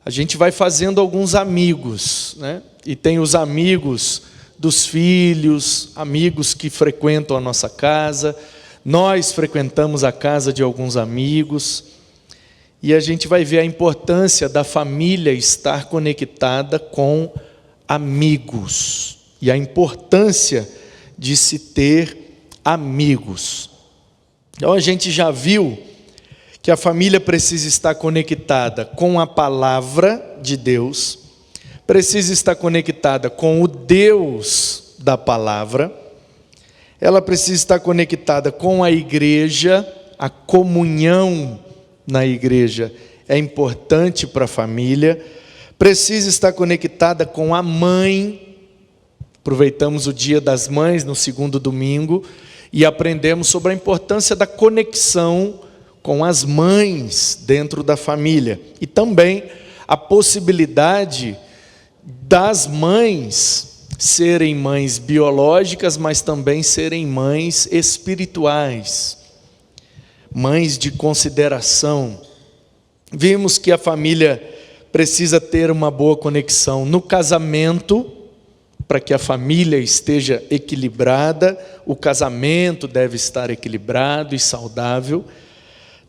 a gente vai fazendo alguns amigos, né? E tem os amigos dos filhos, amigos que frequentam a nossa casa, nós frequentamos a casa de alguns amigos, e a gente vai ver a importância da família estar conectada com amigos, e a importância de se ter amigos. Então a gente já viu que a família precisa estar conectada com a palavra de Deus, precisa estar conectada com o Deus da palavra, ela precisa estar conectada com a igreja, a comunhão na igreja é importante para a família, precisa estar conectada com a mãe. Aproveitamos o Dia das Mães no segundo domingo e aprendemos sobre a importância da conexão com as mães dentro da família. E também a possibilidade das mães serem mães biológicas, mas também serem mães espirituais, mães de consideração. Vimos que a família precisa ter uma boa conexão no casamento, para que a família esteja equilibrada, o casamento deve estar equilibrado e saudável.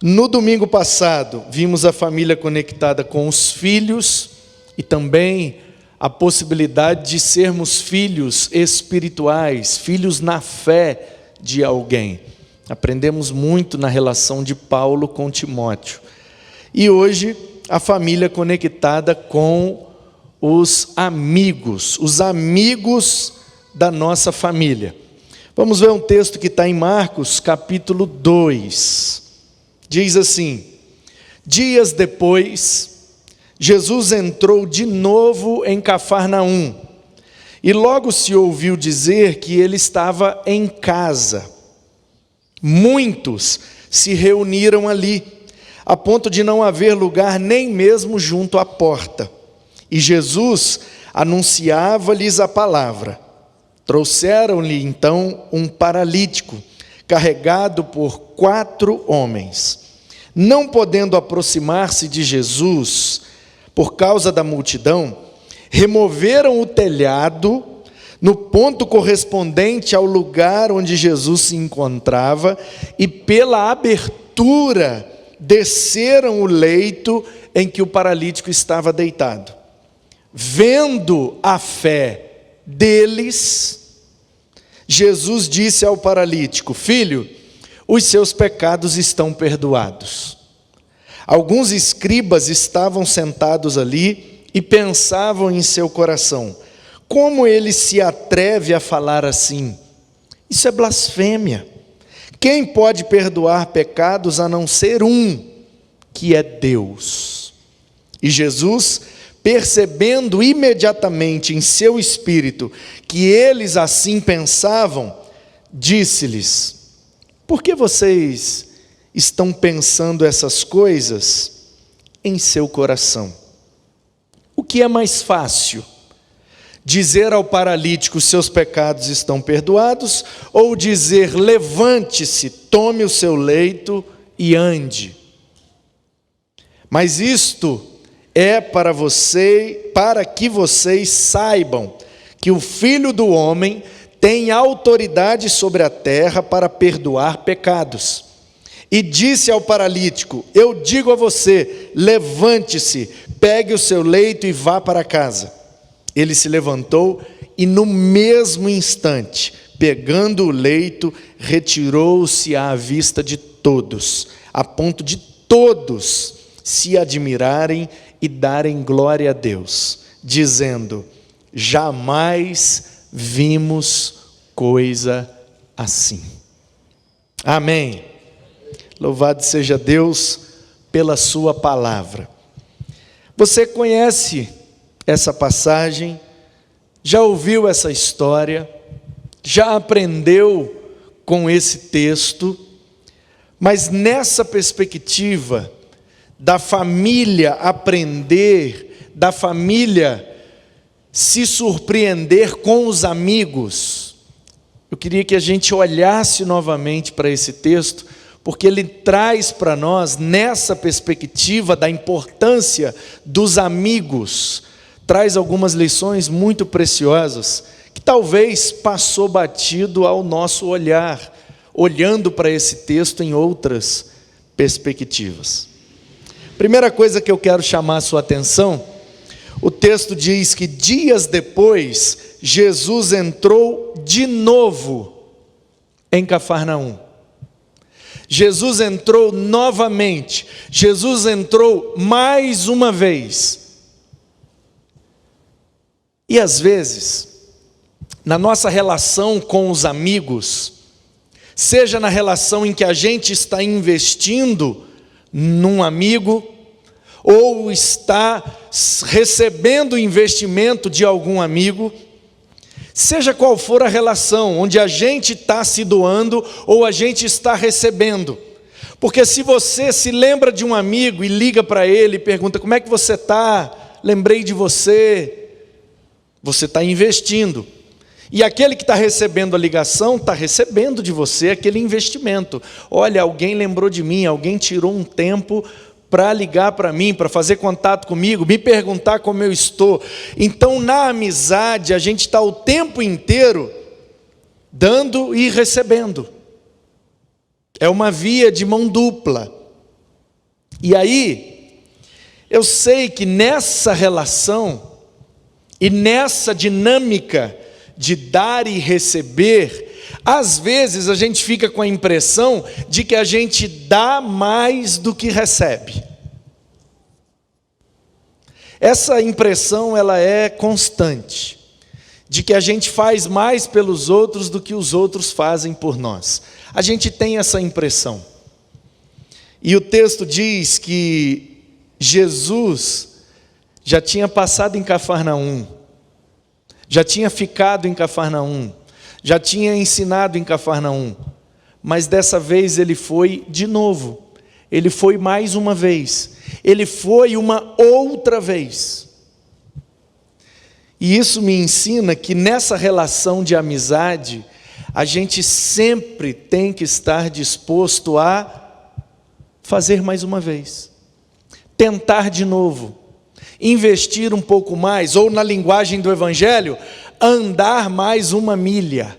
No domingo passado, vimos a família conectada com os filhos e também a possibilidade de sermos filhos espirituais, filhos na fé de alguém. Aprendemos muito na relação de Paulo com Timóteo. E hoje, a família conectada com os amigos da nossa família. Vamos ver um texto que está em Marcos, capítulo 2. Diz assim: dias depois, Jesus entrou de novo em Cafarnaum, e logo se ouviu dizer que ele estava em casa. Muitos se reuniram ali, a ponto de não haver lugar nem mesmo junto à porta. E Jesus anunciava-lhes a palavra. Trouxeram-lhe então um paralítico, carregado por 4 homens. Não podendo aproximar-se de Jesus, por causa da multidão, removeram o telhado no ponto correspondente ao lugar onde Jesus se encontrava, e pela abertura desceram o leito em que o paralítico estava deitado. Vendo a fé deles, Jesus disse ao paralítico: filho, os seus pecados estão perdoados. Alguns escribas estavam sentados ali e pensavam em seu coração: como ele se atreve a falar assim? Isso é blasfêmia. Quem pode perdoar pecados a não ser um, que é Deus? E Jesus, percebendo imediatamente em seu espírito que eles assim pensavam, disse-lhes: por que vocês estão pensando essas coisas em seu coração? O que é mais fácil? Dizer ao paralítico: seus pecados estão perdoados, ou dizer: levante-se, tome o seu leito e ande? Mas isto é para que vocês saibam que o Filho do Homem tem autoridade sobre a terra para perdoar pecados. E disse ao paralítico: eu digo a você, levante-se, pegue o seu leito e vá para casa. Ele se levantou e no mesmo instante, pegando o leito, retirou-se à vista de todos, a ponto de todos se admirarem e darem glória a Deus, dizendo: jamais vimos coisa assim. Amém. Louvado seja Deus pela sua palavra. Você conhece essa passagem, já ouviu essa história, já aprendeu com esse texto, mas nessa perspectiva da família aprender, da família se surpreender com os amigos, eu queria que a gente olhasse novamente para esse texto, porque ele traz para nós, nessa perspectiva da importância dos amigos, traz algumas lições muito preciosas, que talvez passou batido ao nosso olhar, olhando para esse texto em outras perspectivas. Primeira coisa que eu quero chamar a sua atenção, o texto diz que dias depois, Jesus entrou de novo em Cafarnaum. Jesus entrou novamente, Jesus entrou mais uma vez. E às vezes, na nossa relação com os amigos, seja na relação em que a gente está investindo num amigo, ou está recebendo investimento de algum amigo, seja qual for a relação, onde a gente está se doando ou a gente está recebendo. Porque se você se lembra de um amigo e liga para ele e pergunta: como é que você está? Lembrei de você. Você está investindo. E aquele que está recebendo a ligação, está recebendo de você aquele investimento. Olha, alguém lembrou de mim, alguém tirou um tempo para ligar para mim, para fazer contato comigo, me perguntar como eu estou. Então, na amizade, a gente está o tempo inteiro dando e recebendo. É uma via de mão dupla. E aí, eu sei que nessa relação e nessa dinâmica de dar e receber, às vezes a gente fica com a impressão de que a gente dá mais do que recebe. Essa impressão, ela é constante, de que a gente faz mais pelos outros do que os outros fazem por nós. A gente tem essa impressão. E o texto diz que Jesus já tinha passado em Cafarnaum, já tinha ficado em Cafarnaum, já tinha ensinado em Cafarnaum, mas dessa vez ele foi de novo, ele foi mais uma vez, ele foi uma outra vez. E isso me ensina que nessa relação de amizade, a gente sempre tem que estar disposto a fazer mais uma vez, tentar de novo, investir um pouco mais, ou na linguagem do Evangelho, andar mais uma milha.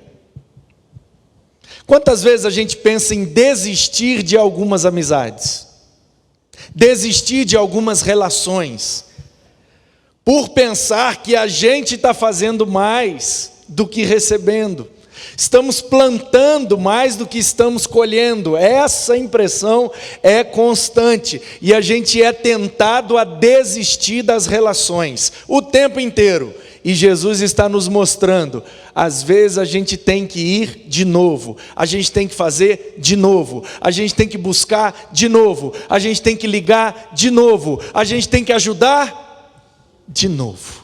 Quantas vezes a gente pensa em desistir de algumas amizades, desistir de algumas relações, por pensar que a gente está fazendo mais do que recebendo, estamos plantando mais do que estamos colhendo. Essa impressão é constante e a gente é tentado a desistir das relações o tempo inteiro. E Jesus está nos mostrando, às vezes a gente tem que ir de novo, a gente tem que fazer de novo, a gente tem que buscar de novo, a gente tem que ligar de novo, a gente tem que ajudar de novo.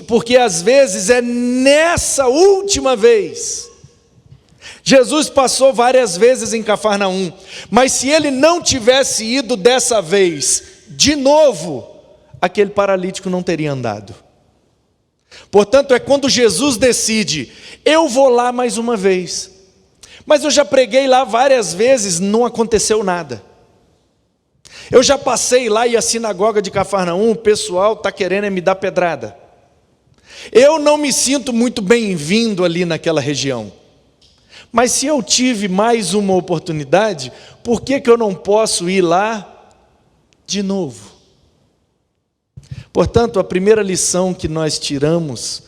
Porque às vezes é nessa última vez. Jesus passou várias vezes em Cafarnaum, mas se ele não tivesse ido dessa vez de novo, aquele paralítico não teria andado. Portanto, é quando Jesus decide: eu vou lá mais uma vez, mas eu já preguei lá várias vezes, não aconteceu nada. Eu já passei lá e a sinagoga de Cafarnaum, o pessoal está querendo me dar pedrada. Eu não me sinto muito bem-vindo ali naquela região. Mas se eu tive mais uma oportunidade, por que eu não posso ir lá de novo? Portanto, a primeira lição que nós tiramos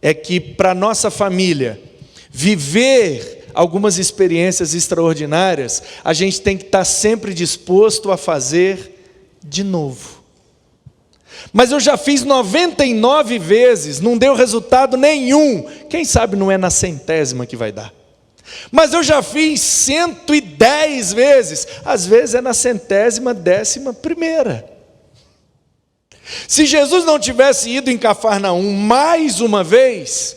é que para nossa família viver algumas experiências extraordinárias, a gente tem que estar sempre disposto a fazer de novo. Mas eu já fiz 99 vezes, não deu resultado nenhum. Quem sabe não é na 100ª que vai dar. Mas eu já fiz 110 vezes, às vezes é na 111ª. Se Jesus não tivesse ido em Cafarnaum mais uma vez,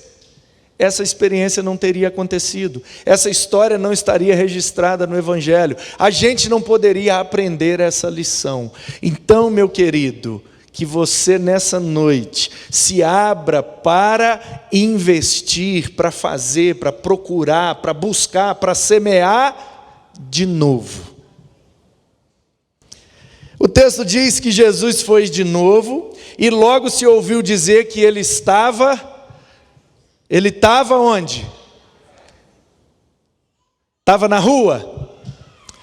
essa experiência não teria acontecido, essa história não estaria registrada no Evangelho, a gente não poderia aprender essa lição. Então, meu querido, que você nessa noite se abra para investir, para fazer, para procurar, para buscar, para semear de novo. O texto diz que Jesus foi de novo, e logo se ouviu dizer que ele estava onde? Estava na rua,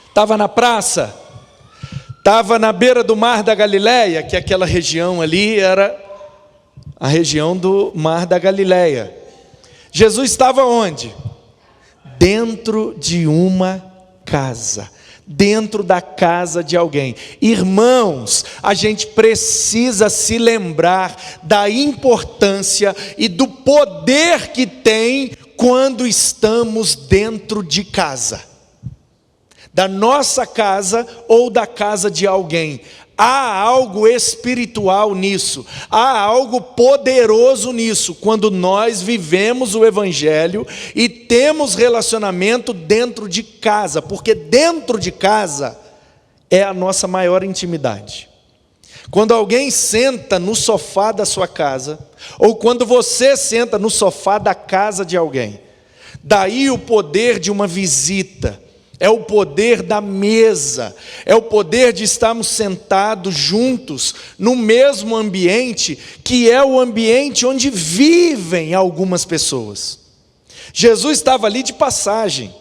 estava na praça, estava na beira do mar da Galileia, que aquela região ali era a região do mar da Galileia. Jesus estava onde? Dentro de uma casa, dentro da casa de alguém. Irmãos, a gente precisa se lembrar da importância e do poder que tem quando estamos dentro de casa, da nossa casa ou da casa de alguém. Há algo espiritual nisso, há algo poderoso nisso, quando nós vivemos o Evangelho e temos relacionamento dentro de casa, porque dentro de casa é a nossa maior intimidade. Quando alguém senta no sofá da sua casa, ou quando você senta no sofá da casa de alguém, daí o poder de uma visita, é o poder da mesa, é o poder de estarmos sentados juntos no mesmo ambiente, que é o ambiente onde vivem algumas pessoas. Jesus estava ali de passagem,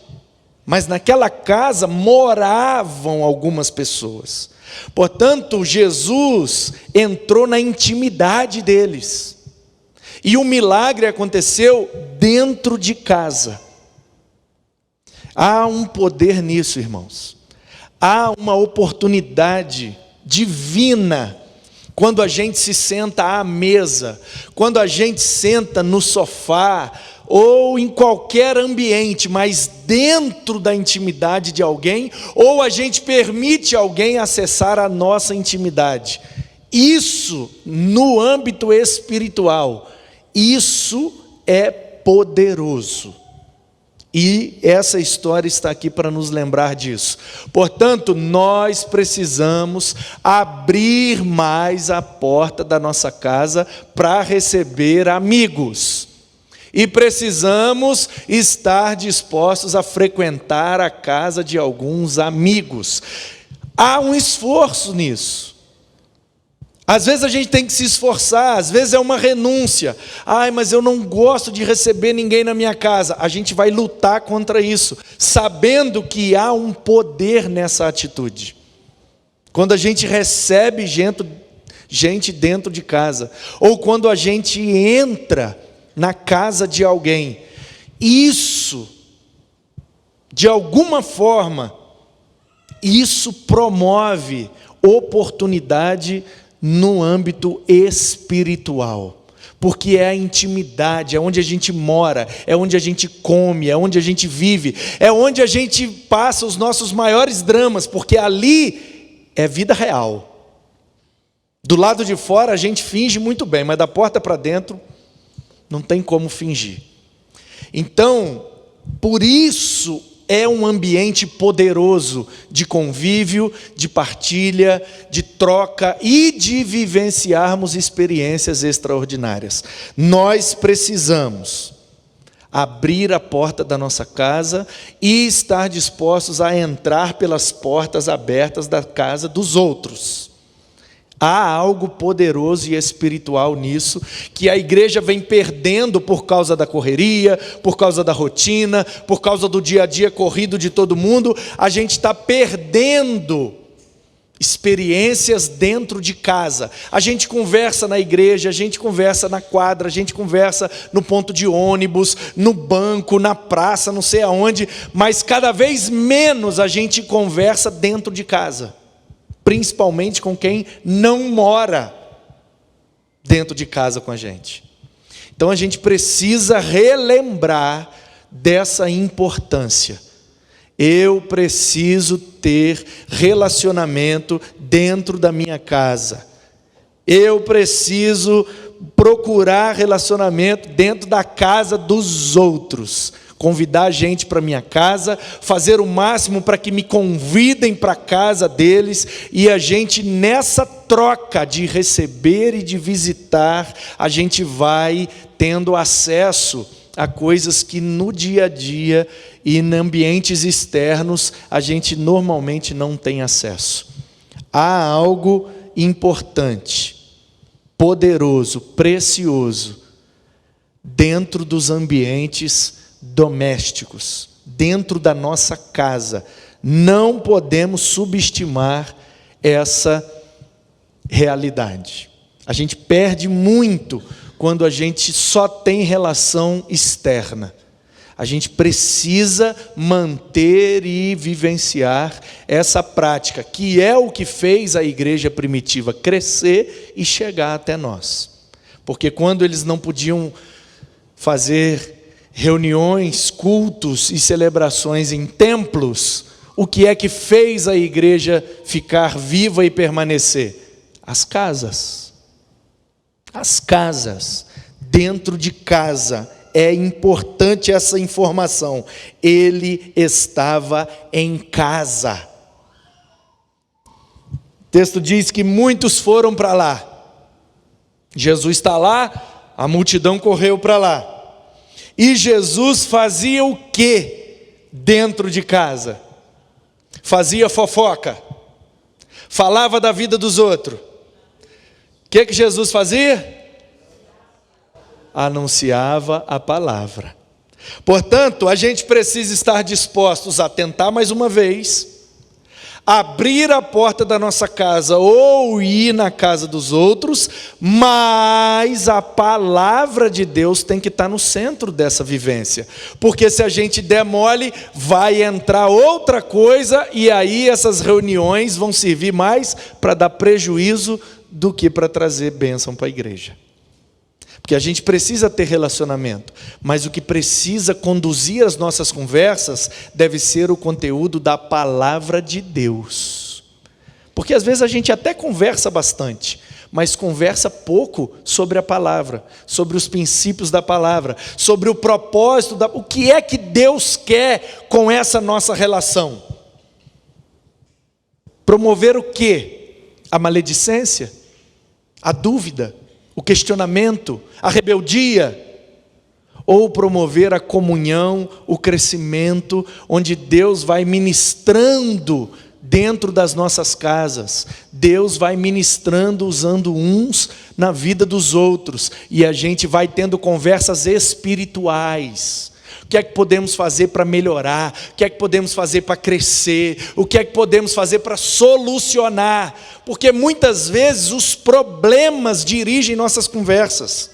mas naquela casa moravam algumas pessoas. Portanto, Jesus entrou na intimidade deles, e o milagre aconteceu dentro de casa. Há um poder nisso, irmãos. Há uma oportunidade divina quando a gente se senta à mesa, quando a gente senta no sofá ou em qualquer ambiente, mas dentro da intimidade de alguém, ou a gente permite alguém acessar a nossa intimidade. Isso, no âmbito espiritual, isso é poderoso. E essa história está aqui para nos lembrar disso. Portanto, nós precisamos abrir mais a porta da nossa casa para receber amigos. E precisamos estar dispostos a frequentar a casa de alguns amigos. Há um esforço nisso. Às vezes a gente tem que se esforçar, às vezes é uma renúncia. Mas eu não gosto de receber ninguém na minha casa. A gente vai lutar contra isso, sabendo que há um poder nessa atitude. Quando a gente recebe gente dentro de casa, ou quando a gente entra na casa de alguém, isso, de alguma forma, isso promove oportunidade no âmbito espiritual, porque é a intimidade, é onde a gente mora, é onde a gente come, é onde a gente vive, é onde a gente passa os nossos maiores dramas, porque ali é vida real. Do lado de fora a gente finge muito bem, mas da porta para dentro não tem como fingir. Então, por isso é um ambiente poderoso de convívio, de partilha, de troca e de vivenciarmos experiências extraordinárias. Nós precisamos abrir a porta da nossa casa e estar dispostos a entrar pelas portas abertas da casa dos outros. Há algo poderoso e espiritual nisso, que a igreja vem perdendo por causa da correria, por causa da rotina, por causa do dia a dia corrido de todo mundo. A gente está perdendo experiências dentro de casa. A gente conversa na igreja, a gente conversa na quadra, a gente conversa no ponto de ônibus, no banco, na praça, não sei aonde, mas cada vez menos a gente conversa dentro de casa. Principalmente com quem não mora dentro de casa com a gente. Então a gente precisa relembrar dessa importância. Eu preciso ter relacionamento dentro da minha casa. Eu preciso procurar relacionamento dentro da casa dos outros. Convidar a gente para minha casa, fazer o máximo para que me convidem para a casa deles, e a gente, nessa troca de receber e de visitar, a gente vai tendo acesso a coisas que no dia a dia e em ambientes externos a gente normalmente não tem acesso. Há algo importante, poderoso, precioso, dentro dos ambientes domésticos, dentro da nossa casa. Não podemos subestimar essa realidade. A gente perde muito quando a gente só tem relação externa. A gente precisa manter e vivenciar essa prática, que é o que fez a igreja primitiva crescer e chegar até nós. Porque quando eles não podiam fazer reuniões, cultos e celebrações em templos, o que é que fez a igreja ficar viva e permanecer? As casas. As casas. Dentro de casa. É importante essa informação. Ele estava em casa. O texto diz que muitos foram para lá. Jesus está lá, a multidão correu para lá. E Jesus fazia o quê dentro de casa? Fazia fofoca. Falava da vida dos outros. O que Jesus fazia? Anunciava a palavra. Portanto, a gente precisa estar dispostos a tentar mais uma vez, abrir a porta da nossa casa ou ir na casa dos outros, mas a palavra de Deus tem que estar no centro dessa vivência, porque se a gente der mole, vai entrar outra coisa e aí essas reuniões vão servir mais para dar prejuízo do que para trazer bênção para a igreja. Porque a gente precisa ter relacionamento, mas o que precisa conduzir as nossas conversas deve ser o conteúdo da palavra de Deus. Porque às vezes a gente até conversa bastante, mas conversa pouco sobre a palavra, sobre os princípios da palavra, sobre o propósito, o que é que Deus quer com essa nossa relação. Promover o quê? A maledicência? A dúvida? O questionamento, a rebeldia, ou promover a comunhão, o crescimento, onde Deus vai ministrando dentro das nossas casas, Deus vai ministrando usando uns na vida dos outros, e a gente vai tendo conversas espirituais. O que é que podemos fazer para melhorar? O que é que podemos fazer para crescer? O que é que podemos fazer para solucionar? Porque muitas vezes os problemas dirigem nossas conversas.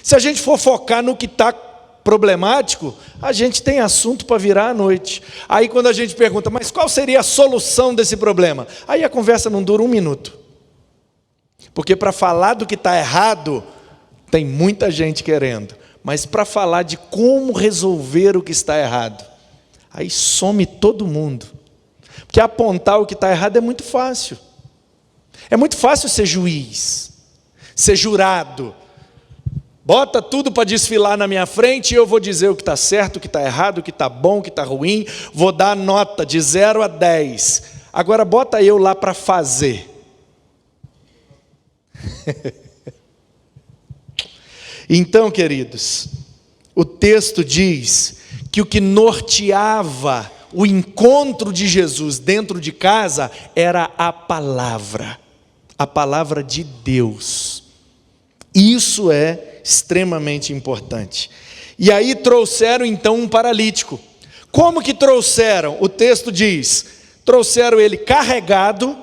Se a gente for focar no que está problemático, a gente tem assunto para virar à noite. Aí quando a gente pergunta, mas qual seria a solução desse problema? Aí a conversa não dura um minuto. Porque para falar do que está errado, tem muita gente querendo. Mas para falar de como resolver o que está errado, aí some todo mundo. Porque apontar o que está errado é muito fácil. É muito fácil ser juiz, ser jurado. Bota tudo para desfilar na minha frente e eu vou dizer o que está certo, o que está errado, o que está bom, o que está ruim. Vou dar nota de 0 a 10. Agora bota eu lá para fazer. Então, queridos, o texto diz que o que norteava o encontro de Jesus dentro de casa era a palavra de Deus. Isso é extremamente importante. E aí trouxeram então um paralítico. Como que trouxeram? O texto diz, trouxeram ele carregado,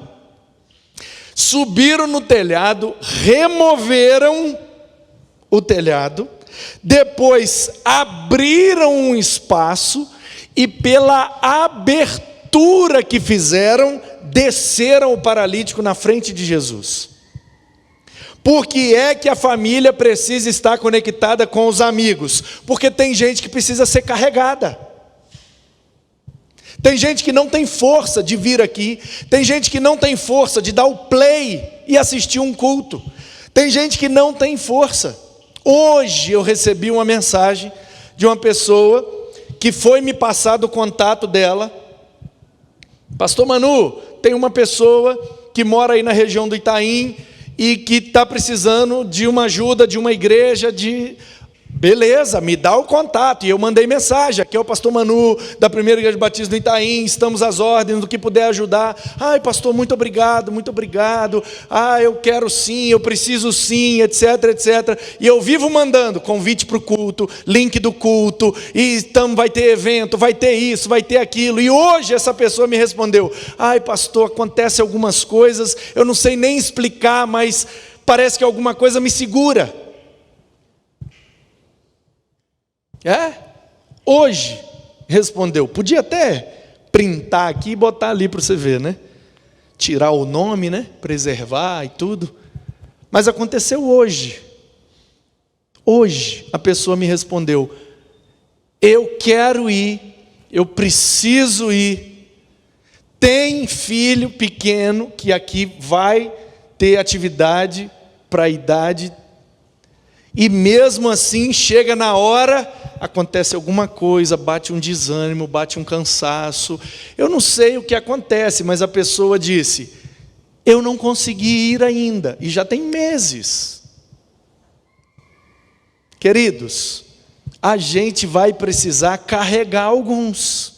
subiram no telhado, removeram o telhado, depois abriram um espaço e pela abertura que fizeram, desceram o paralítico na frente de Jesus. Por que é que a família precisa estar conectada com os amigos? Porque tem gente que precisa ser carregada. Tem gente que não tem força de vir aqui, tem gente que não tem força de dar o play e assistir um culto. Tem gente que não tem força. Hoje eu recebi uma mensagem de uma pessoa que foi me passar do contato dela. Pastor Manu, tem uma pessoa que mora aí na região do Itaim e que está precisando de uma ajuda de uma igreja Beleza, me dá o contato. E eu mandei mensagem, aqui é o pastor Manu, da Primeira Igreja Batista do Itaim, estamos às ordens, do que puder ajudar. Ai, pastor, muito obrigado, muito obrigado. Ah, eu quero sim, eu preciso sim, etc, etc. E eu vivo mandando convite para o culto, link do culto, e vai ter evento, vai ter isso, vai ter aquilo. E hoje essa pessoa me respondeu: ai, pastor, acontece algumas coisas, eu não sei nem explicar, mas parece que alguma coisa me segura. Hoje respondeu. Podia até printar aqui e botar ali para você ver, né? Tirar o nome, né? Preservar e tudo. Mas aconteceu hoje. Hoje a pessoa me respondeu: eu quero ir, eu preciso ir. Tem filho pequeno que aqui vai ter atividade para a idade. E mesmo assim, chega na hora, acontece alguma coisa, bate um desânimo, bate um cansaço. Eu não sei o que acontece, mas a pessoa disse: eu não consegui ir ainda, e já tem meses. Queridos, a gente vai precisar carregar alguns.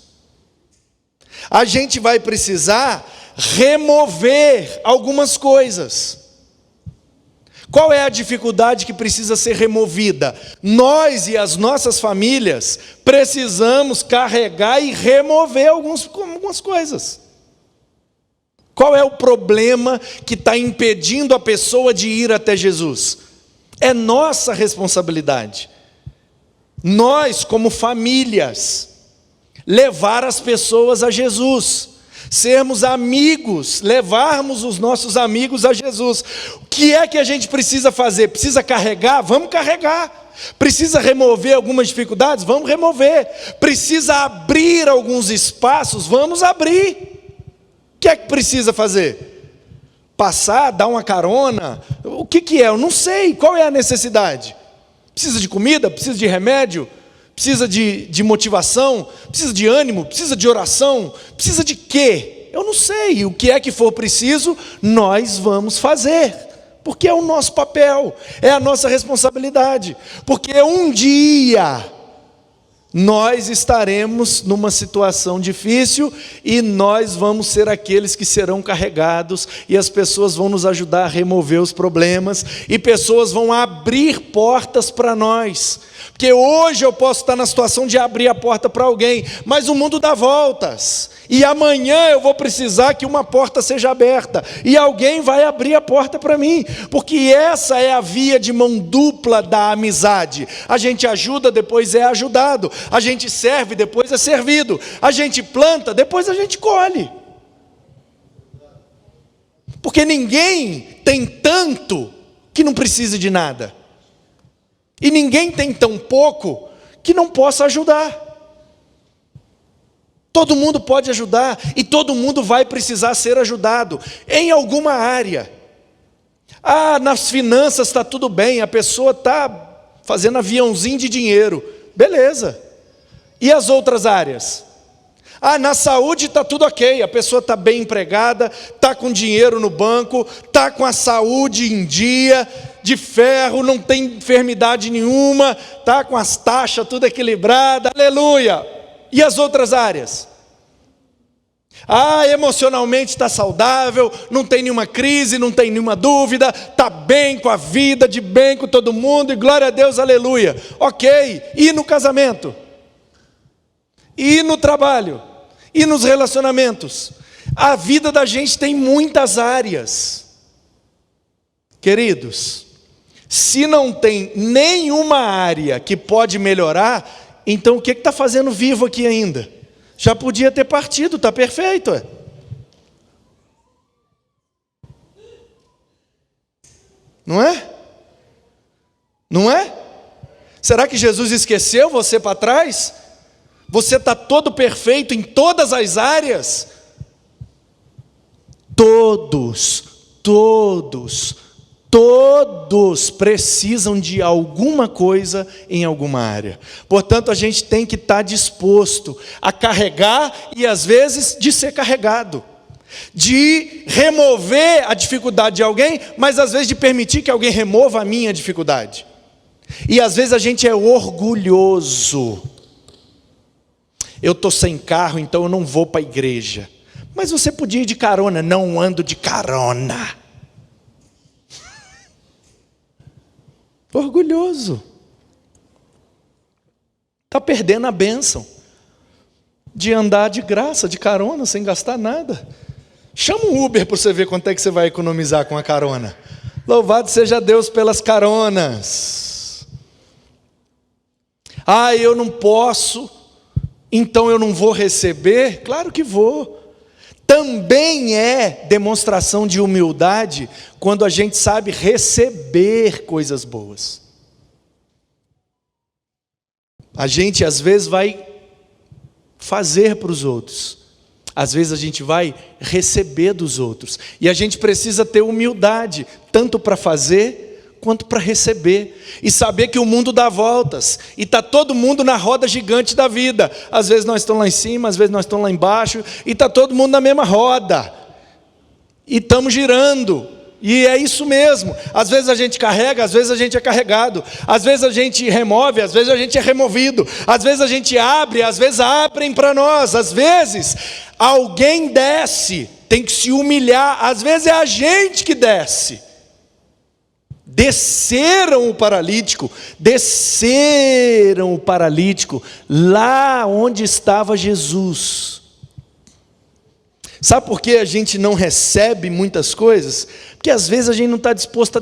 A gente vai precisar remover algumas coisas. Qual é a dificuldade que precisa ser removida? Nós e as nossas famílias precisamos carregar e remover algumas coisas. Qual é o problema que está impedindo a pessoa de ir até Jesus? É nossa responsabilidade. Nós, como famílias, levar as pessoas a Jesus. Sermos amigos, levarmos os nossos amigos a Jesus. O que é que a gente precisa fazer? Precisa carregar? Vamos carregar. Precisa remover algumas dificuldades? Vamos remover. Precisa abrir alguns espaços? Vamos abrir. O que é que precisa fazer? Passar, dar uma carona? O que é? Eu não sei. Qual é a necessidade? Precisa de comida? Precisa de remédio? Precisa de motivação? Precisa de ânimo? Precisa de oração? Precisa de quê? Eu não sei. O que é que for preciso, nós vamos fazer. Porque é o nosso papel, é a nossa responsabilidade. Porque um dia nós estaremos numa situação difícil e nós vamos ser aqueles que serão carregados, e as pessoas vão nos ajudar a remover os problemas, e pessoas vão abrir portas para nós. Porque hoje eu posso estar na situação de abrir a porta para alguém, mas o mundo dá voltas, e amanhã eu vou precisar que uma porta seja aberta, e alguém vai abrir a porta para mim, porque essa é a via de mão dupla da amizade. A gente ajuda, depois é ajudado. A gente serve, depois é servido. A gente planta, depois a gente colhe. Porque ninguém tem tanto que não precise de nada. E ninguém tem tão pouco que não possa ajudar. Todo mundo pode ajudar, e todo mundo vai precisar ser ajudado em alguma área. Nas finanças está tudo bem, a pessoa está fazendo aviãozinho de dinheiro. Beleza. E as outras áreas? Na saúde está tudo ok, a pessoa está bem empregada, está com dinheiro no banco, está com a saúde em dia, de ferro, não tem enfermidade nenhuma, está com as taxas tudo equilibrada, aleluia. E as outras áreas? Emocionalmente está saudável, não tem nenhuma crise, não tem nenhuma dúvida, está bem com a vida, de bem com todo mundo, e glória a Deus, aleluia. Ok, e no casamento? E no trabalho? E nos relacionamentos? A vida da gente tem muitas áreas. Queridos, se não tem nenhuma área que pode melhorar, então o que está fazendo vivo aqui ainda? Já podia ter partido, está perfeito. Não é? Não é? Será que Jesus esqueceu você para trás? Você está todo perfeito em todas as áreas? Todos precisam de alguma coisa em alguma área. Portanto, a gente tem que estar disposto a carregar e às vezes de ser carregado, de remover a dificuldade de alguém, mas às vezes de permitir que alguém remova a minha dificuldade. E às vezes a gente é orgulhoso. Eu estou sem carro, então eu não vou para a igreja. Mas você podia ir de carona. Não ando de carona. Orgulhoso. Está perdendo a bênção de andar de graça, de carona, sem gastar nada. Chama um Uber para você ver quanto é que você vai economizar com a carona. Louvado seja Deus pelas caronas. Eu não posso, então eu não vou receber. Claro que vou. Também é demonstração de humildade quando a gente sabe receber coisas boas. A gente às vezes vai fazer para os outros, às vezes a gente vai receber dos outros, e a gente precisa ter humildade, tanto para fazer, quanto para receber, e saber que o mundo dá voltas, e está todo mundo na roda gigante da vida, às vezes nós estamos lá em cima, às vezes nós estamos lá embaixo, e está todo mundo na mesma roda, e estamos girando, e é isso mesmo. Às vezes a gente carrega, às vezes a gente é carregado. Às vezes a gente remove, às vezes a gente é removido. Às vezes a gente abre, às vezes abrem para nós. Às vezes alguém desce, tem que se humilhar. Às vezes é a gente que desce. Desceram o paralítico lá onde estava Jesus. Sabe por que a gente não recebe muitas coisas? Porque às vezes a gente não está disposto a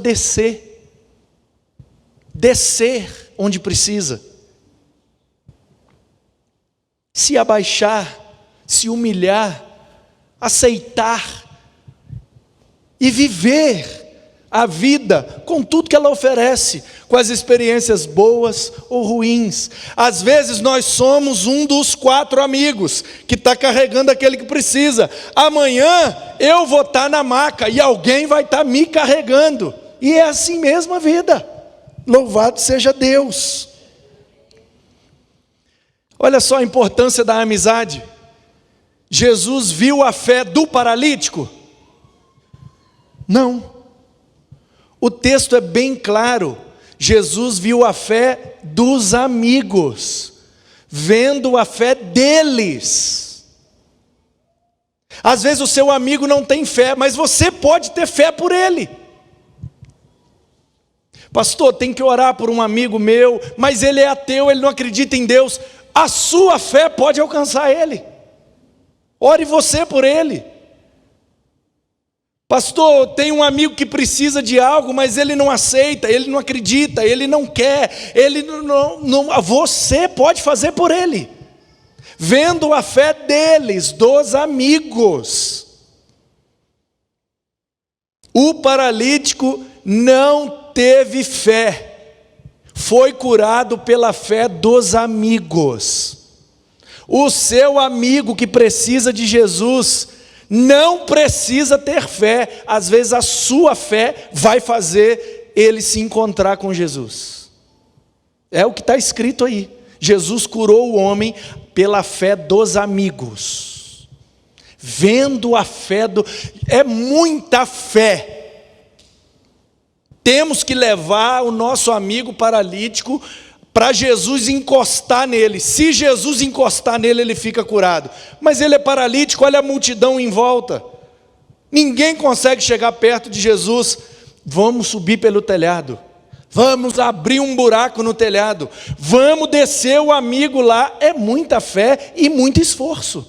descer onde precisa, se abaixar, se humilhar, aceitar e viver a vida com tudo que ela oferece, com as experiências boas ou ruins. Às vezes nós somos um dos 4 amigos que está carregando aquele que precisa. Amanhã eu vou estar na maca e alguém vai estar me carregando. E é assim mesmo a vida. Louvado seja Deus. Olha só a importância da amizade. Jesus viu a fé do paralítico? Não. O texto é bem claro. Jesus viu a fé dos amigos, vendo a fé deles. Às vezes o seu amigo não tem fé, mas você pode ter fé por ele. Pastor, tem que orar por um amigo meu, mas ele é ateu, ele não acredita em Deus. A sua fé pode alcançar ele. Ore você por ele. Pastor, tem um amigo que precisa de algo, mas ele não aceita, ele não acredita, ele não quer, ele não, você pode fazer por ele, vendo a fé deles, dos amigos. O paralítico não teve fé, foi curado pela fé dos amigos. O seu amigo que precisa de Jesus não precisa ter fé. Às vezes a sua fé vai fazer ele se encontrar com Jesus. É o que está escrito aí. Jesus curou o homem pela fé dos amigos. Vendo a fé é muita fé. Temos que levar o nosso amigo paralítico para Jesus encostar nele. Se Jesus encostar nele, ele fica curado. Mas ele é paralítico, olha a multidão em volta. Ninguém consegue chegar perto de Jesus. Vamos subir pelo telhado. Vamos abrir um buraco no telhado. Vamos descer o amigo lá. É muita fé e muito esforço.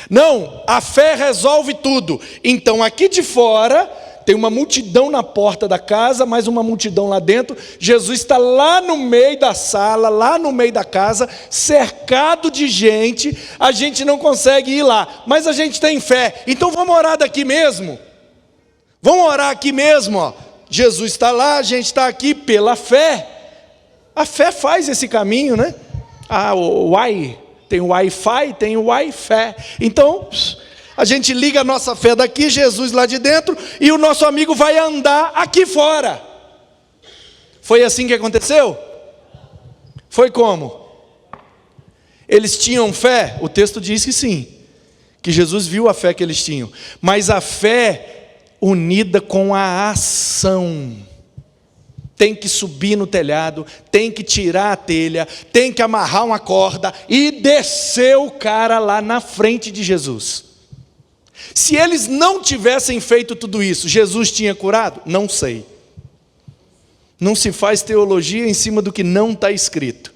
Não, a fé resolve tudo. Então aqui de fora tem uma multidão na porta da casa, mais uma multidão lá dentro. Jesus está lá no meio da sala, lá no meio da casa, cercado de gente. A gente não consegue ir lá, mas a gente tem fé. Então vamos orar daqui mesmo. Vamos orar aqui mesmo, ó. Jesus está lá, a gente está aqui pela fé. A fé faz esse caminho, né? Tem o Wi-Fi, tem o Wi-Fé. Então a gente liga a nossa fé daqui, Jesus lá de dentro, e o nosso amigo vai andar aqui fora. Foi assim que aconteceu? Foi como? Eles tinham fé? O texto diz que sim, que Jesus viu a fé que eles tinham, mas a fé unida com a ação. tem que subir no telhado, tem que tirar a telha, tem que amarrar uma corda e descer o cara lá na frente de Jesus. Se eles não tivessem feito tudo isso, Jesus tinha curado? Não sei. Não se faz teologia em cima do que não está escrito.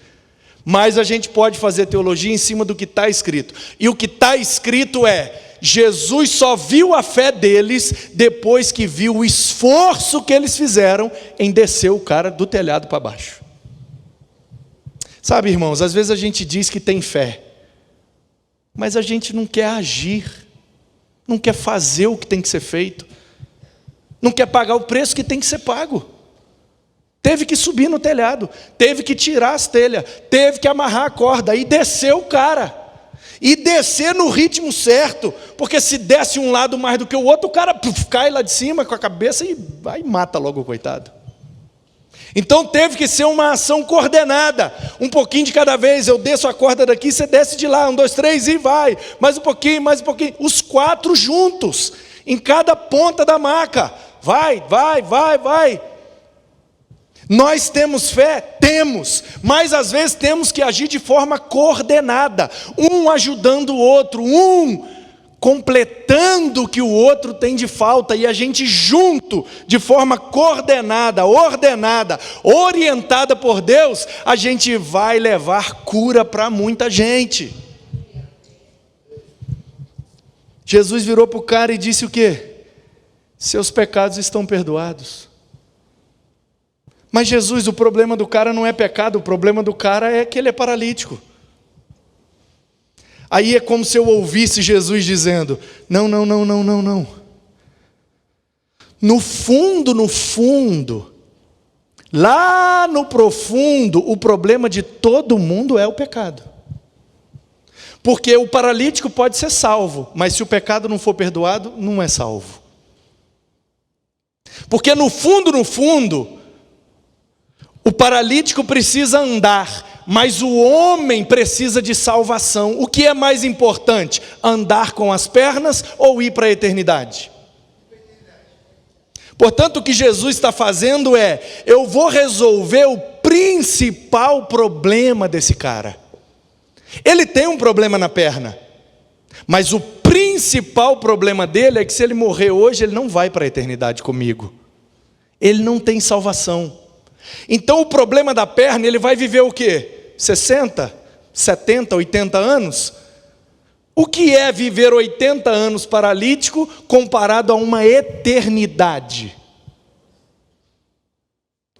Mas a gente pode fazer teologia em cima do que está escrito. E o que está escrito é: Jesus só viu a fé deles depois que viu o esforço que eles fizeram em descer o cara do telhado para baixo. Sabe, irmãos, às vezes a gente diz que tem fé, mas a gente não quer agir, não quer fazer o que tem que ser feito, não quer pagar o preço que tem que ser pago. Teve que subir no telhado, teve que tirar as telhas, teve que amarrar a corda e descer o cara. E descer no ritmo certo, porque se desce um lado mais do que o outro, o cara cai lá de cima com a cabeça e vai e mata logo o coitado. Então teve que ser uma ação coordenada, um pouquinho de cada vez. Eu desço a corda daqui, você desce de lá, 1, 2, 3 e vai, mais um pouquinho, os 4 juntos, em cada ponta da maca, vai. Nós temos fé? Temos, mas às vezes temos que agir de forma coordenada, um ajudando o outro, um completando o que o outro tem de falta, e a gente junto, de forma coordenada, ordenada, orientada por Deus, a gente vai levar cura para muita gente. Jesus virou para o cara e disse o quê? Seus pecados estão perdoados. Mas Jesus, o problema do cara não é pecado, o problema do cara é que ele é paralítico. Aí é como se eu ouvisse Jesus dizendo: não. No fundo, lá no profundo, o problema de todo mundo é o pecado. Porque o paralítico pode ser salvo, mas se o pecado não for perdoado, não é salvo. Porque no fundo, o paralítico precisa andar, mas o homem precisa de salvação. O que é mais importante? Andar com as pernas ou ir para a eternidade? Portanto, o que Jesus está fazendo é: eu vou resolver o principal problema desse cara. Ele tem um problema na perna, mas o principal problema dele é que se ele morrer hoje, ele não vai para a eternidade comigo. Ele não tem salvação. Então o problema da perna, ele vai viver o quê? 60, 70, 80 anos? O que é viver 80 anos paralítico comparado a uma eternidade?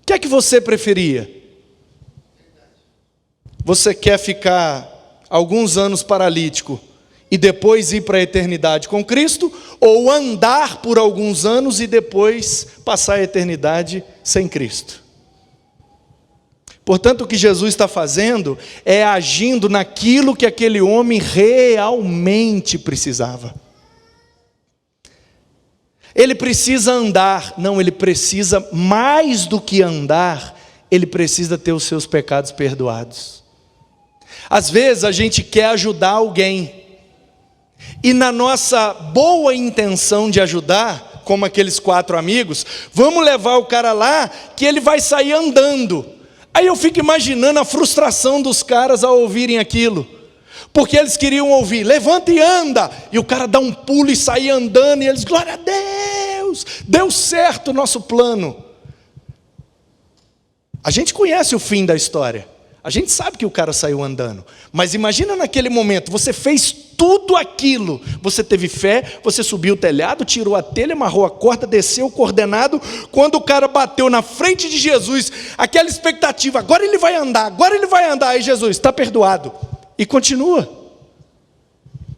O que é que você preferia? Você quer ficar alguns anos paralítico e depois ir para a eternidade com Cristo? Ou andar por alguns anos e depois passar a eternidade sem Cristo? Portanto, o que Jesus está fazendo é agindo naquilo que aquele homem realmente precisava. Ele precisa andar, não, ele precisa mais do que andar, ele precisa ter os seus pecados perdoados. Às vezes a gente quer ajudar alguém, e na nossa boa intenção de ajudar, como aqueles 4 amigos, vamos levar o cara lá que ele vai sair andando. Aí eu fico imaginando a frustração dos caras ao ouvirem aquilo, porque eles queriam ouvir: levanta e anda, e o cara dá um pulo e sai andando, e eles: glória a Deus, deu certo o nosso plano. A gente conhece o fim da história, a gente sabe que o cara saiu andando, mas imagina naquele momento, você fez tudo aquilo, você teve fé, você subiu o telhado, tirou a telha, amarrou a corda, desceu coordenado. Quando o cara bateu na frente de Jesus, aquela expectativa: agora ele vai andar, aí Jesus: está perdoado, e continua.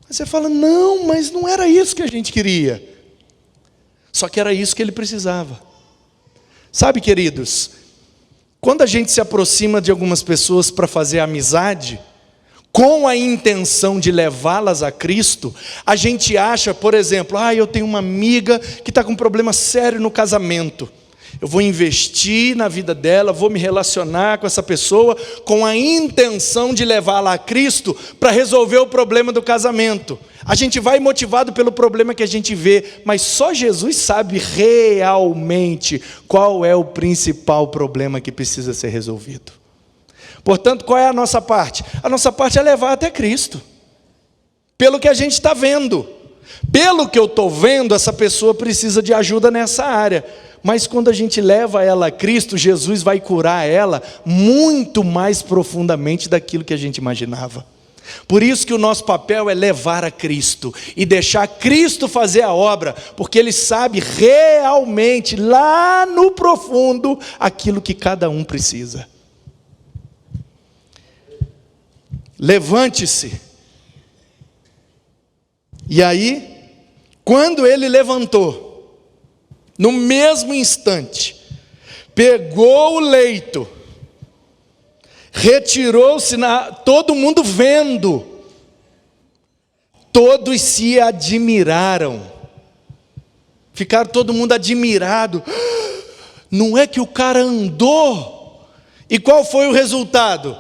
Aí você fala: não, mas não era isso que a gente queria. Só que era isso que ele precisava. Sabe, queridos, quando a gente se aproxima de algumas pessoas para fazer amizade, com a intenção de levá-las a Cristo, a gente acha, por exemplo: eu tenho uma amiga que está com um problema sério no casamento, Eu vou investir na vida dela, vou me relacionar com essa pessoa com a intenção de levá-la a Cristo para resolver o problema do casamento. A gente vai motivado pelo problema que a gente vê, mas só Jesus sabe realmente qual é o principal problema que precisa ser resolvido. Portanto, qual é a nossa parte? A nossa parte é levar até Cristo. Pelo que a gente está vendo. Pelo que eu estou vendo, essa pessoa precisa de ajuda nessa área. Mas quando a gente leva ela a Cristo, Jesus vai curar ela muito mais profundamente daquilo que a gente imaginava. Por isso que o nosso papel é levar a Cristo e deixar Cristo fazer a obra, porque Ele sabe realmente, lá no profundo, aquilo que cada um precisa. Levante-se. E aí, quando ele levantou, no mesmo instante, pegou o leito, retirou-se, todo mundo vendo, todos se admiraram, ficaram todo mundo admirado. Não é que o cara andou? E qual foi o resultado?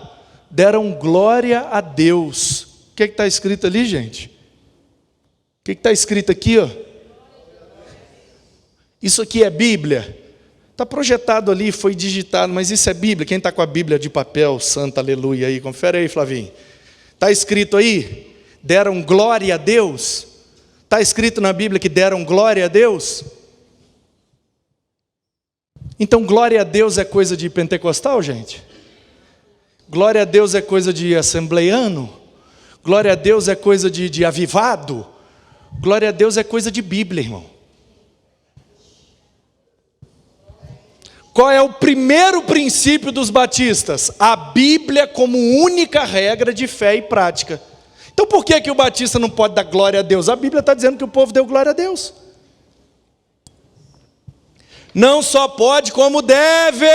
Deram glória a Deus. O que está escrito ali, gente? O que está escrito aqui, ó? Isso aqui é Bíblia? Está projetado ali, foi digitado, mas isso é Bíblia. Quem está com a Bíblia de papel, santa, aleluia aí, confere aí, Flavinho. Está escrito aí, deram glória a Deus? Está escrito na Bíblia que deram glória a Deus? Então glória a Deus é coisa de pentecostal, gente? Glória a Deus é coisa de assembleiano? Glória a Deus é coisa de avivado? Glória a Deus é coisa de Bíblia, irmão. Qual é o primeiro princípio dos batistas? A Bíblia como única regra de fé e prática. Então por que o batista não pode dar glória a Deus? A Bíblia está dizendo que o povo deu glória a Deus. Não só pode, como deve.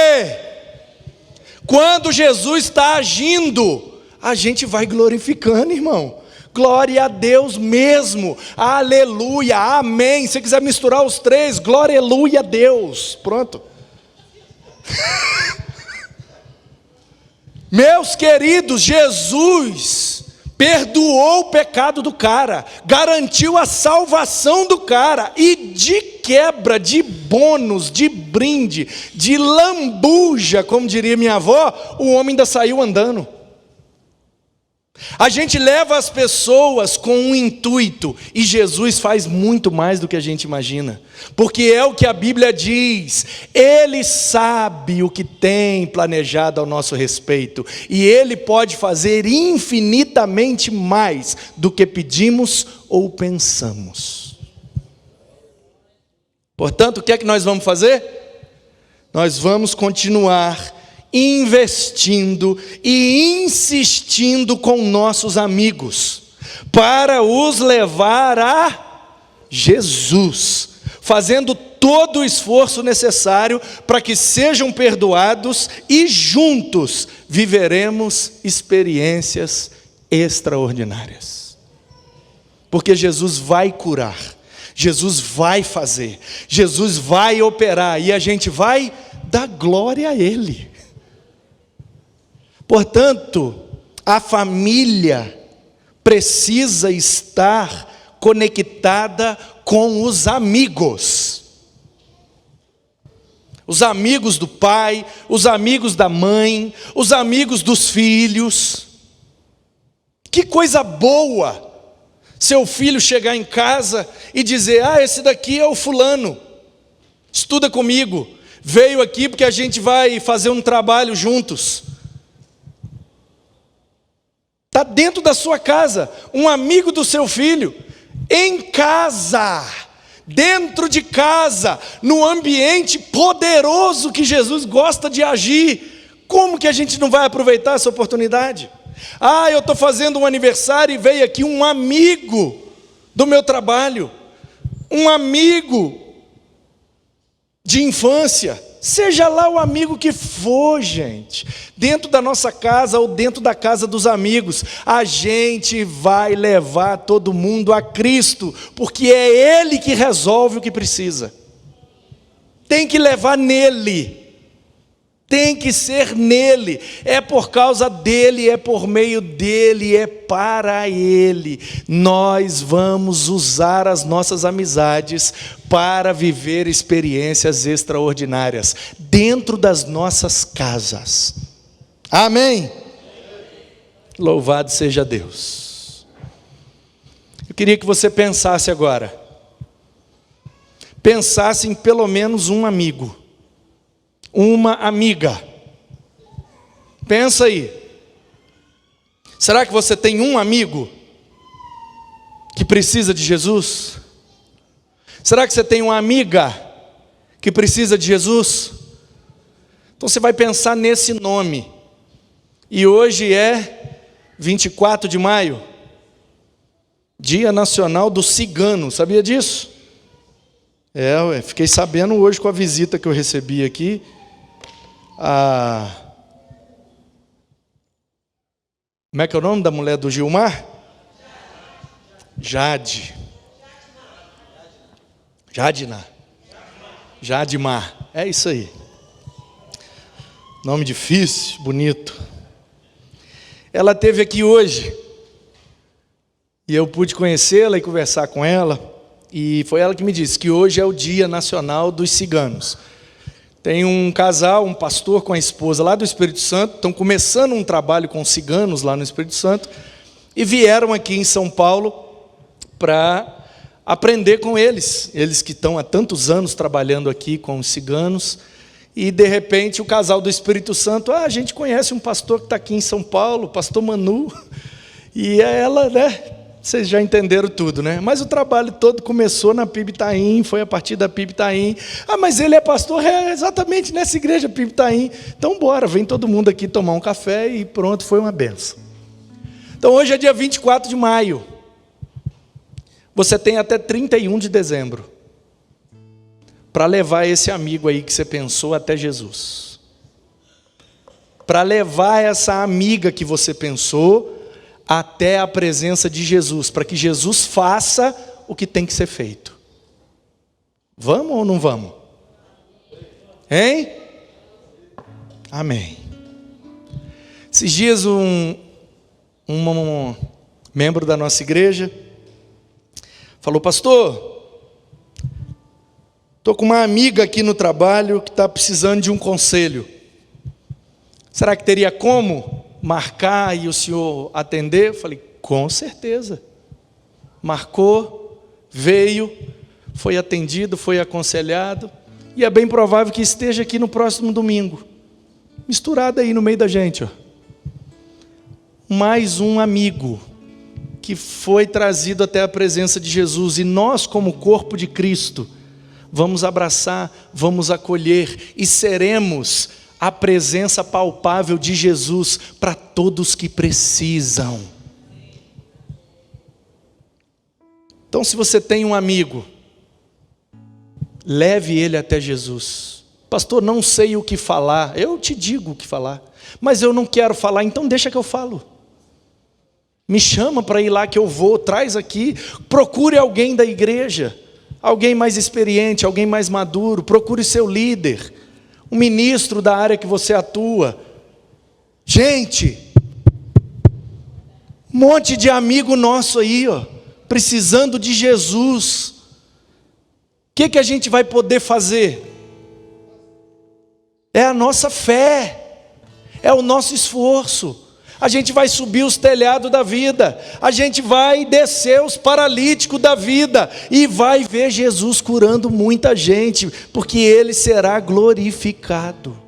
Quando Jesus está agindo, a gente vai glorificando, irmão. Glória a Deus mesmo. Aleluia, amém. Se você quiser misturar os três, glória, aleluia a Deus. Pronto. Meus queridos, Jesus perdoou o pecado do cara, garantiu a salvação do cara, e de quebra, de bônus, de brinde, de lambuja, como diria minha avó, o homem ainda saiu andando. A gente leva as pessoas com um intuito, e Jesus faz muito mais do que a gente imagina, porque é o que a Bíblia diz, Ele sabe o que tem planejado ao nosso respeito, e Ele pode fazer infinitamente mais do que pedimos ou pensamos. Portanto, o que é que nós vamos fazer? Nós vamos continuar investindo e insistindo com nossos amigos, para os levar a Jesus, fazendo todo o esforço necessário para que sejam perdoados, e juntos viveremos experiências extraordinárias. Porque Jesus vai curar, Jesus vai fazer, Jesus vai operar, e a gente vai dar glória a Ele. Portanto, a família precisa estar conectada com os amigos. Os amigos do pai, os amigos da mãe, os amigos dos filhos. Que coisa boa seu filho chegar em casa e dizer: esse daqui é o fulano, estuda comigo, veio aqui porque a gente vai fazer um trabalho juntos. Está dentro da sua casa, um amigo do seu filho, em casa, dentro de casa, no ambiente poderoso que Jesus gosta de agir. Como que a gente não vai aproveitar essa oportunidade? Eu estou fazendo um aniversário e veio aqui um amigo do meu trabalho, um amigo de infância, seja lá o amigo que for, gente, dentro da nossa casa ou dentro da casa dos amigos, a gente vai levar todo mundo a Cristo, porque é Ele que resolve o que precisa. tem que levar nele. Tem que ser nele, é por causa dele, é por meio dele, é para ele. Nós vamos usar as nossas amizades para viver experiências extraordinárias, dentro das nossas casas. Amém? Louvado seja Deus. Eu queria que você pensasse agora, pensasse em pelo menos um amigo, uma amiga. Pensa aí. Será que você tem um amigo que precisa de Jesus? Será que você tem uma amiga que precisa de Jesus? Então você vai pensar nesse nome. E hoje é 24 de maio, Dia Nacional do Cigano. Sabia disso? Eu fiquei sabendo hoje com a visita que eu recebi aqui. Como é que é o nome da mulher do Gilmar? Jadimar. É isso aí. Nome difícil, bonito. Ela esteve aqui hoje. E eu pude conhecê-la e conversar com ela. E foi ela que me disse que hoje é o Dia Nacional dos Ciganos. Tem um casal, um pastor com a esposa lá do Espírito Santo, estão começando um trabalho com ciganos lá no Espírito Santo, e vieram aqui em São Paulo para aprender com eles que estão há tantos anos trabalhando aqui com os ciganos, e de repente o casal do Espírito Santo, a gente conhece um pastor que está aqui em São Paulo, o pastor Manu, e ela, vocês já entenderam tudo, né? Mas o trabalho todo começou na PIB Itaim, foi a partir da PIB Itaim. Mas ele é pastor exatamente nessa igreja PIB Itaim. Então bora, vem todo mundo aqui tomar um café e pronto, foi uma benção. Então hoje é dia 24 de maio. Você tem até 31 de dezembro para levar esse amigo aí que você pensou até Jesus. Para levar essa amiga que você pensou até a presença de Jesus, para que Jesus faça o que tem que ser feito. Vamos ou não vamos? Hein? Amém. Esses dias um membro da nossa igreja falou: pastor, estou com uma amiga aqui no trabalho que está precisando de um conselho. Será que teria como marcar e o senhor atender? Eu falei, com certeza. Marcou, veio, foi atendido, foi aconselhado, e é bem provável que esteja aqui no próximo domingo, misturado aí no meio da gente, ó. Mais um amigo que foi trazido até a presença de Jesus, e nós, como corpo de Cristo, vamos abraçar, vamos acolher, e seremos a presença palpável de Jesus para todos que precisam. Então, se você tem um amigo, leve ele até Jesus. Pastor, não sei o que falar. Eu te digo o que falar, mas eu não quero falar, então deixa que eu falo. Me chama para ir lá que eu vou, traz aqui. Procure alguém da igreja, alguém mais experiente, alguém mais maduro. Procure seu líder, um ministro da área que você atua. Gente, um monte de amigo nosso aí, ó, precisando de Jesus. O que a gente vai poder fazer? É a nossa fé, é o nosso esforço. A gente vai subir os telhados da vida, a gente vai descer os paralíticos da vida, e vai ver Jesus curando muita gente, porque Ele será glorificado.